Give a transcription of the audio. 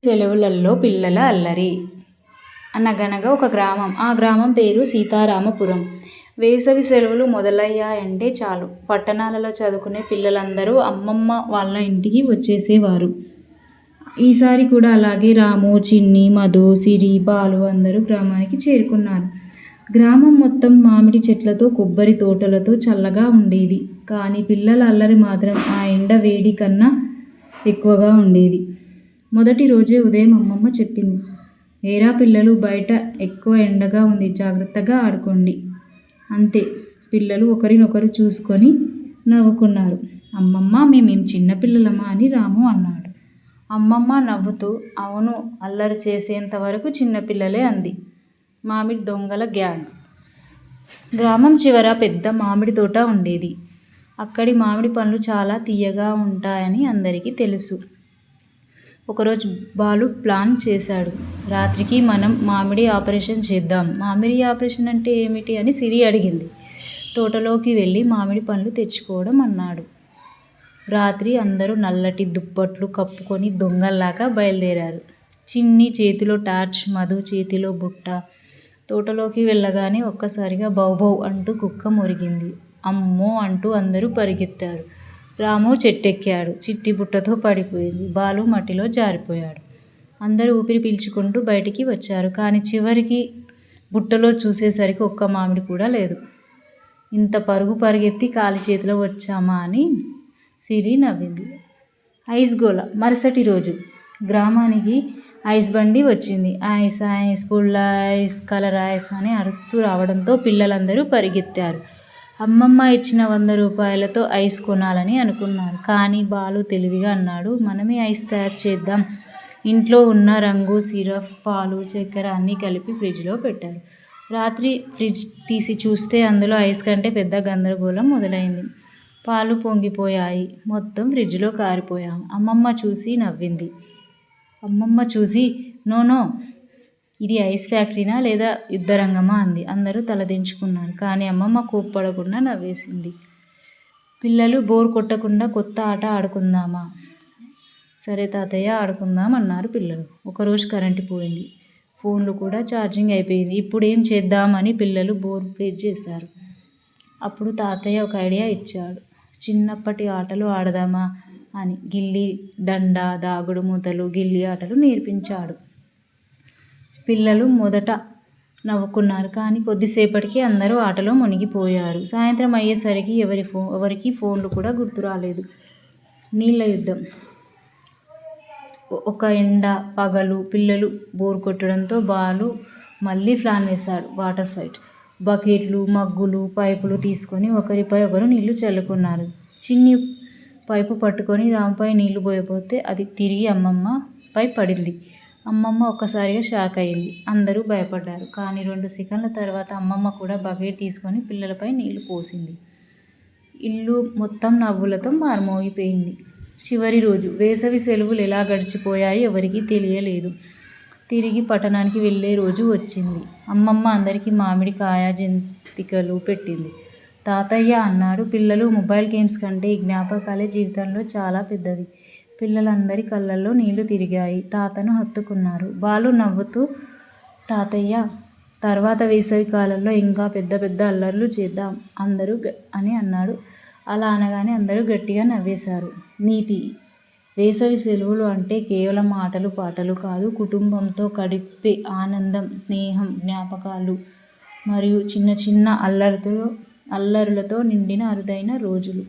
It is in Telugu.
సెలవులలో పిల్లల అల్లరి. అనగనగా ఒక గ్రామం. ఆ గ్రామం పేరు సీతారామపురం. వేసవి సెలవులు మొదలయ్యాయంటే చాలు పట్టణాలలో చదువుకునే పిల్లలందరూ అమ్మమ్మ వాళ్ళ ఇంటికి వచ్చేసేవారు. ఈసారి కూడా అలాగే రాము, చిన్ని, మధు, సిరి, బాలు అందరూ గ్రామానికి చేరుకున్నారు. గ్రామం మొత్తం మామిడి చెట్లతో, కొబ్బరి తోటలతో చల్లగా ఉండేది. కానీ పిల్లల అల్లరి మాత్రం ఆ ఎండ వేడి కన్నా ఎక్కువగా ఉండేది. మొదటి రోజే ఉదయం అమ్మమ్మ చెప్పింది, ఏరా పిల్లలు, బయట ఎక్కువ ఎండగా ఉంది, జాగ్రత్తగా ఆడుకోండి. అంతే. పిల్లలు ఒకరినొకరు చూసుకొని నవ్వుకున్నారు. అమ్మమ్మ, మేమేం చిన్నపిల్లలమా అని రాము అన్నాడు. అమ్మమ్మ నవ్వుతూ, అవును, అల్లరి చేసేంత వరకు చిన్నపిల్లలే అంది. మామిడి దొంగల గ్యాంగ్. గ్రామం చివర పెద్ద మామిడి తోట ఉండేది. అక్కడి మామిడి పండ్లు చాలా తియ్యగా ఉంటాయని అందరికీ తెలుసు. ఒకరోజు బాలు ప్లాన్ చేశాడు. రాత్రికి మనం మామిడి ఆపరేషన్ చేద్దాం. మామిడి ఆపరేషన్ అంటే ఏమిటి అని సిరి అడిగింది. తోటలోకి వెళ్ళి మామిడి పండ్లు తెచ్చుకోవడం అన్నాడు. రాత్రి అందరూ నల్లటి దుప్పట్లు కప్పుకొని దొంగల్లాగా బయలుదేరారు. చిన్ని చేతిలో టార్చ్, మధు చేతిలో బుట్ట. తోటలోకి వెళ్ళగానే ఒక్కసారిగా బౌబౌ అంటూ కుక్క మొరిగింది. అమ్మో అంటూ అందరూ పరిగెత్తారు. రాము చెట్టెక్కాడు. చిట్టి బుట్టతో పడిపోయింది. బాలు మట్టిలో జారిపోయాడు. అందరూ ఊపిరి పీల్చుకుంటూ బయటికి వచ్చారు. కానీ చివరికి బుట్టలో చూసేసరికి ఒక్క మామిడి కూడా లేదు. ఇంత పరుగు పరిగెత్తి ఖాళీ చేతిలో వచ్చామా అని సిరి నవ్వింది. ఐస్ గోల. మరుసటి రోజు గ్రామానికి ఐస్ బండి వచ్చింది. ఐస్ ఐస్, పుల్ల ఐస్, కలర్ ఐస్ అని అరుస్తూ రావడంతో పిల్లలందరూ పరిగెత్తారు. అమ్మమ్మ ఇచ్చిన 100 రూపాయలతో ఐస్ కొనాలని అనుకున్నారు. కానీ బాలు తెలివిగా అన్నాడు, మనమే ఐస్ తయారు చేద్దాం. ఇంట్లో ఉన్న రంగు, సిరప్, పాలు, చక్కెర అన్నీ కలిపి ఫ్రిడ్జ్లో పెట్టారు. రాత్రి ఫ్రిడ్జ్ తీసి చూస్తే అందులో ఐస్ కంటే పెద్ద గందరగోళం మొదలైంది. పాలు పొంగిపోయాయి. మొత్తం ఫ్రిడ్జ్లో కారిపోయాం. అమ్మమ్మ చూసి నవ్వింది. అమ్మమ్మ చూసి, నో, ఇది ఐస్ ఫ్యాక్టరీనా లేదా యుద్ధరంగమా అంది. అందరూ తలదించుకున్నారు. కానీ అమ్మమ్మ కోప్పడకుండా నవ్వేసింది. పిల్లలు, బోర్ కొట్టకుండా కొత్త ఆట ఆడుకుందామా? సరే తాతయ్య, ఆడుకుందాం అన్నారు పిల్లలు. ఒకరోజు కరెంటు పోయింది. ఫోన్లు కూడా ఛార్జింగ్ అయిపోయింది. ఇప్పుడు ఏం చేద్దామని పిల్లలు బోర్ ఫేస్ చేశారు. అప్పుడు తాతయ్య ఒక ఐడియా ఇచ్చాడు. చిన్నప్పటి ఆటలు ఆడదామా అని. గిల్లి డండ, దాగుడు మూతలు, గిల్లి ఆటలు నేర్పించాడు. పిల్లలు మొదట నవ్వుకున్నారు. కానీ కొద్దిసేపటికి అందరూ ఆటలో మునిగిపోయారు. సాయంత్రం అయ్యేసరికి ఎవరికి ఫోన్లు కూడా గుర్తురాలేదు. నీళ్ళ యుద్ధం. ఒక ఎండ, పగలు. పిల్లలు బోర్ కొట్టడంతో బాలు మళ్ళీ ప్లాన్ వేశాడు. Water fight. బకెట్లు, మగ్గులు, పైపులు తీసుకొని ఒకరిపై ఒకరు నీళ్లు చల్లుకున్నారు. చిన్ని పైపు పట్టుకొని రాముపై నీళ్లు పోయబోతే అది తిరిగి అమ్మమ్మపై పడింది. అమ్మమ్మ ఒక్కసారిగా షాక్ అయింది. అందరూ భయపడ్డారు. కానీ 2 సెకన్ల తర్వాత అమ్మమ్మ కూడా బకెట్ తీసుకొని పిల్లలపై నీళ్లు పోసింది. ఇల్లు మొత్తం నవ్వులతో మారుమోగిపోయింది. చివరి రోజు. వేసవి సెలవులు ఎలా గడిచిపోయాయో ఎవరికీ తెలియలేదు. తిరిగి పట్టణానికి వెళ్ళే రోజు వచ్చింది. అమ్మమ్మ అందరికీ మామిడికాయ, జంతికలు పెట్టింది. తాతయ్య అన్నాడు, పిల్లలు, మొబైల్ గేమ్స్ కంటే ఈ జ్ఞాపకాలే జీవితంలో చాలా పెద్దవి. పిల్లలందరి కళ్ళల్లో నీళ్లు తిరిగాయి. తాతను హత్తుకున్నారు. బాలు నవ్వుతూ, తాతయ్య, తర్వాత వేసవి కాలంలో ఇంకా పెద్ద పెద్ద అల్లర్లు చేద్దాం అందరూ అని అన్నాడు. అలా అనగానే అందరూ గట్టిగా నవ్వేశారు. నీతి. వేసవి సెలవులు అంటే కేవలం ఆటలు పాటలు కాదు, కుటుంబంతో గడిపే ఆనందం, స్నేహం, జ్ఞాపకాలు మరియు చిన్న చిన్న అల్లరులతో నిండిన అరుదైన రోజులు.